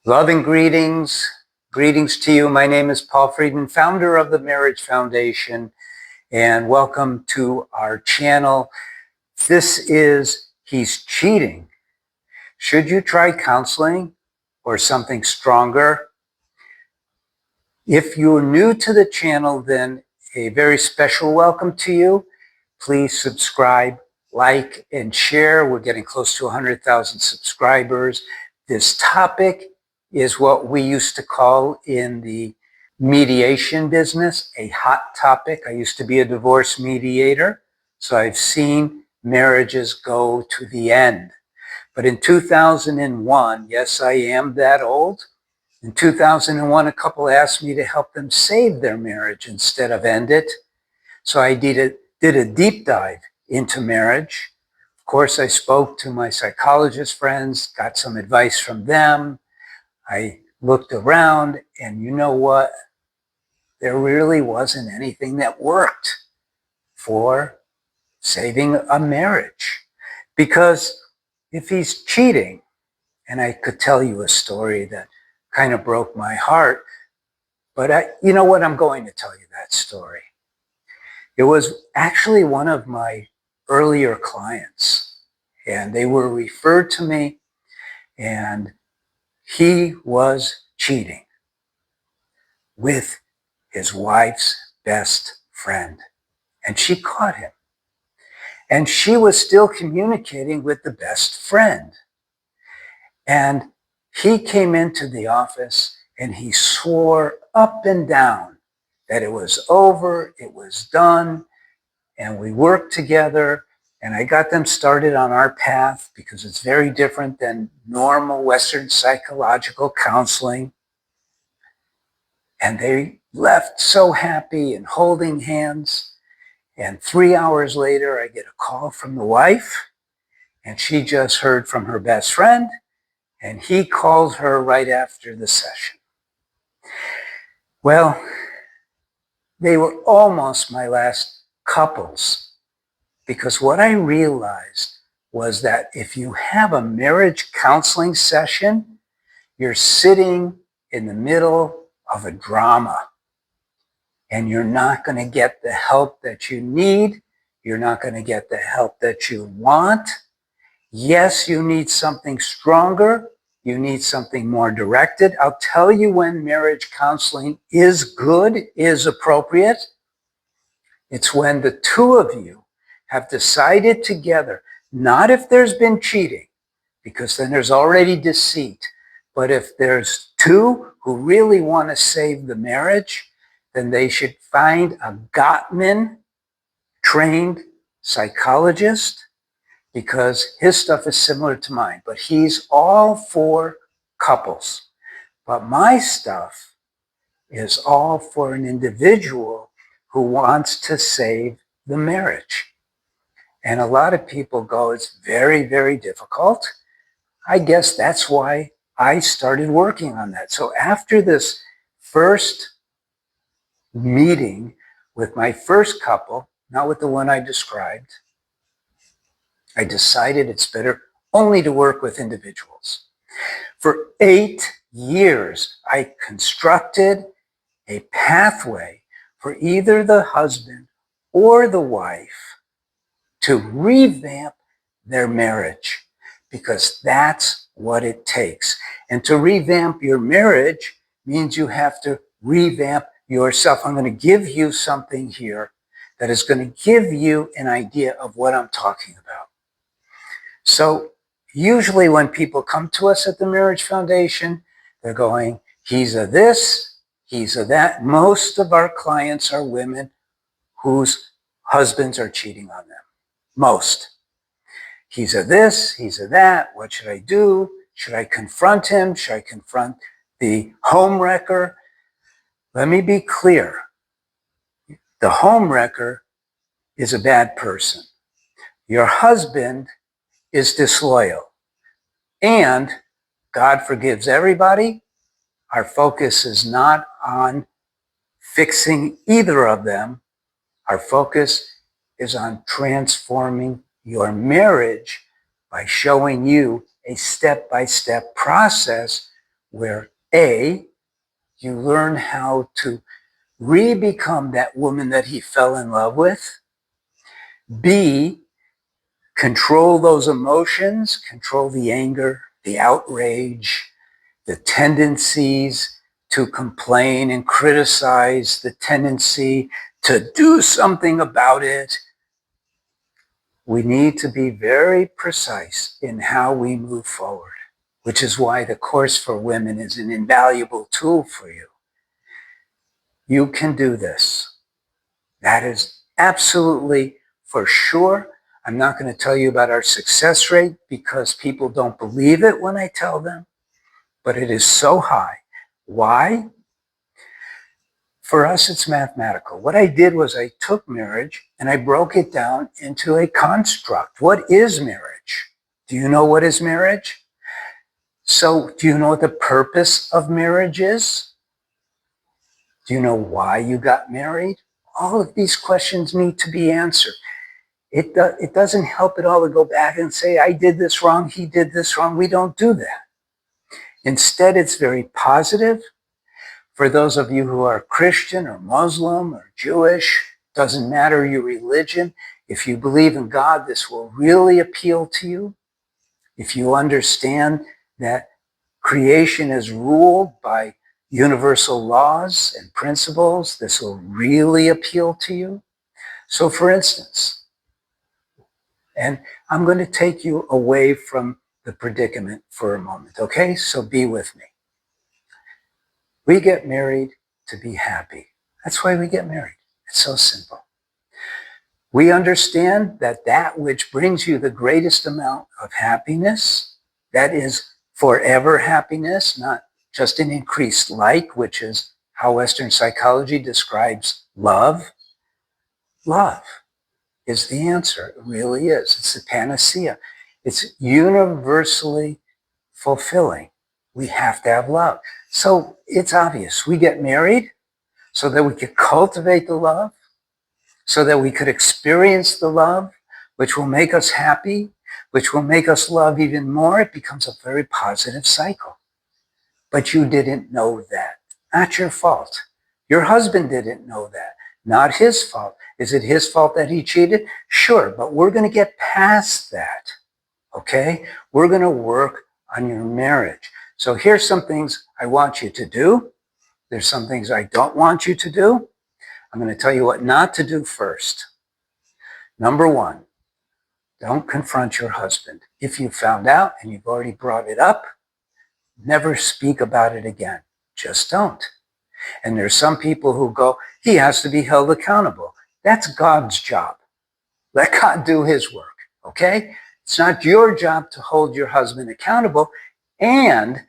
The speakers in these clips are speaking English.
Love and greetings. Greetings to you. My name is Paul Friedman, founder of the Marriage Foundation, and welcome to our channel. This is He's Cheating. Should you try counseling or something stronger? If you're new to the channel, then a very special welcome to you. Please subscribe, like, and share. We're getting close to 100,000 subscribers. This topic is what we used to call in the mediation business a hot topic. I used to be a divorce mediator, so I've seen marriages go to the end. But in 2001, yes, I am that old. In 2001, a couple asked me to help them save their marriage instead of end it. So I did a deep dive into marriage. Of course, I spoke to my psychologist friends, got some advice from them. I looked around, and you know what? There really wasn't anything that worked for saving a marriage. Because if he's cheating, and I could tell you a story that kind of broke my heart, but you know what? I'm going to tell you that story. It was actually one of my earlier clients, and they were referred to me, and he was cheating with his wife's best friend, and she caught him. And she was still communicating with the best friend. And he came into the office and he swore up and down that it was over, it was done, and we worked together, and I got them started on our path because it's very different than normal Western psychological counseling. And they left so happy and holding hands. And 3 hours later, I get a call from the wife, and she just heard from her best friend, and he called her right after the session. Well, they were almost my last couples, because what I realized was that if you have a marriage counseling session, you're sitting in the middle of a drama, and you're not going to get the help that you need. You're not going to get the help that you want. Yes, you need something stronger. You need something more directed. I'll tell you when marriage counseling is good, is appropriate. It's when the two of you have decided together, not if there's been cheating, because then there's already deceit, but if there's two who really want to save the marriage, then they should find a Gottman trained psychologist, because his stuff is similar to mine, but he's all for couples. But my stuff is all for an individual who wants to save the marriage. And a lot of people go, it's very, very difficult. I guess that's why I started working on that. So after this first meeting with my first couple, not with the one I described, I decided it's better only to work with individuals. For 8 years, I constructed a pathway for either the husband or the wife to revamp their marriage, because that's what it takes. And to revamp your marriage means you have to revamp yourself. I'm going to give you something here that is going to give you an idea of what I'm talking about. So usually when people come to us at the Marriage Foundation, they're going, he's a this, he's a that. Most of our clients are women whose husbands are cheating on them. Most. He's a this, he's a that. What should I do? Should I confront him? Should I confront the homewrecker? Let me be clear. The homewrecker is a bad person. Your husband is disloyal. And God forgives everybody. Our focus is not on fixing either of them. Our focus is on transforming your marriage by showing you a step-by-step process where A, you learn how to re-become that woman that he fell in love with. B, control those emotions, control the anger, the outrage, the tendencies to complain and criticize, the tendency to do something about it. We need to be very precise in how we move forward, which is why the Course for Women is an invaluable tool for you. You can do this. That is absolutely for sure. I'm not going to tell you about our success rate because people don't believe it when I tell them, but it is so high. Why? For us, it's mathematical. What I did was I took marriage and I broke it down into a construct. What is marriage? Do you know what is marriage? So do you know what the purpose of marriage is? Do you know why you got married? All of these questions need to be answered. It doesn't help at all to go back and say, I did this wrong, he did this wrong. We don't do that. Instead, it's very positive. For those of you who are Christian or Muslim or Jewish, doesn't matter your religion, if you believe in God, this will really appeal to you. If you understand that creation is ruled by universal laws and principles, this will really appeal to you. So for instance, and I'm going to take you away from the predicament for a moment, okay? So be with me. We get married to be happy. That's why we get married. It's so simple. We understand that that which brings you the greatest amount of happiness, that is forever happiness, not just an increased like, which is how Western psychology describes love. Love is the answer. It really is. It's the panacea. It's universally fulfilling. We have to have love. So it's obvious. We get married so that we could cultivate the love, so that we could experience the love, which will make us happy, which will make us love even more. It becomes a very positive cycle. But you didn't know that. Not your fault. Your husband didn't know that. Not his fault. Is it his fault that he cheated? Sure, but we're going to get past that. Okay? We're going to work on your marriage. So here's some things I want you to do. There's some things I don't want you to do. I'm going to tell you what not to do first. Number one, don't confront your husband. If you found out and you've already brought it up, never speak about it again. Just don't. And there's some people who go, he has to be held accountable. That's God's job. Let God do his work, okay? It's not your job to hold your husband accountable, and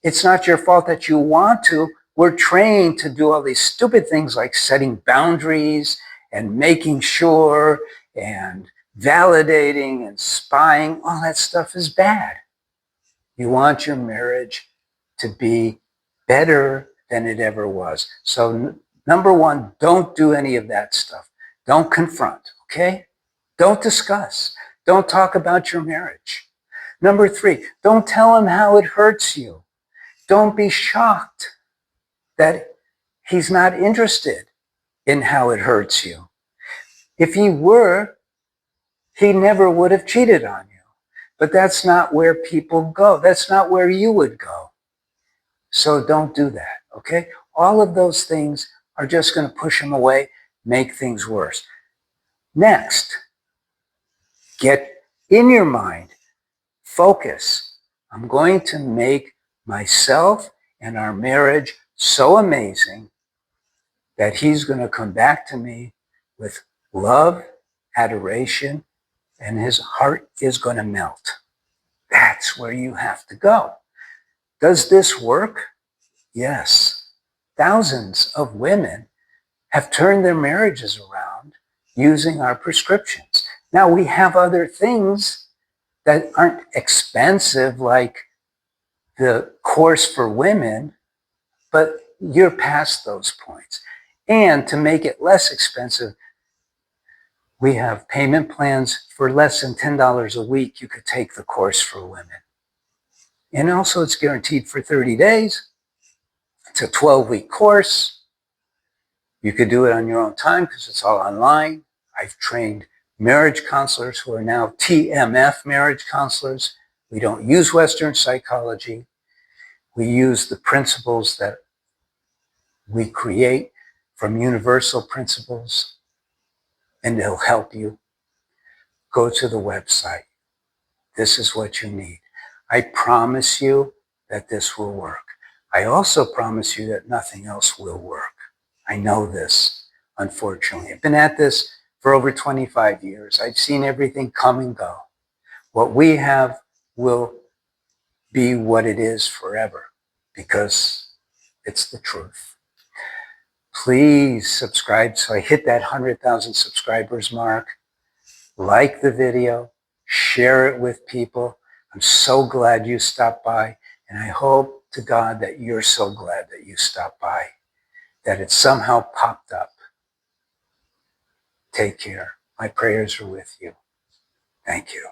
it's not your fault that you want to. We're trained to do all these stupid things like setting boundaries and making sure and validating and spying. All that stuff is bad. You want your marriage to be better than it ever was. So number one, don't do any of that stuff. Don't confront, okay? Don't discuss. Don't talk about your marriage. Number three, don't tell him how it hurts you. Don't be shocked that he's not interested in how it hurts you. If he were, he never would have cheated on you. But that's not where people go. That's not where you would go. So don't do that, okay? All of those things are just going to push him away, make things worse. Next, get in your mind, focus. I'm going to make myself and our marriage so amazing that he's going to come back to me with love, adoration, and his heart is going to melt. That's where you have to go. Does this work? Yes. Thousands of women have turned their marriages around using our prescriptions. Now, we have other things that aren't expensive, like the Course for Women, but you're past those points. And to make it less expensive, we have payment plans for less than $10 a week. You could take the Course for Women. And also it's guaranteed for 30 days. It's a 12-week course. You could do it on your own time because it's all online. I've trained marriage counselors who are now TMF marriage counselors. We don't use Western psychology. We use the principles that we create from universal principles, and it'll help you. Go to the website. This is what you need. I promise you that this will work. I also promise you that nothing else will work. I know this, unfortunately. I've been at this for over 25 years. I've seen everything come and go. What we have will be what it is forever because it's the truth. Please subscribe so I hit that 100,000 subscribers mark. Like the video, share it with people. I'm so glad you stopped by, and I hope to God that you're so glad that you stopped by, that it somehow popped up. Take care. My prayers are with you. Thank you.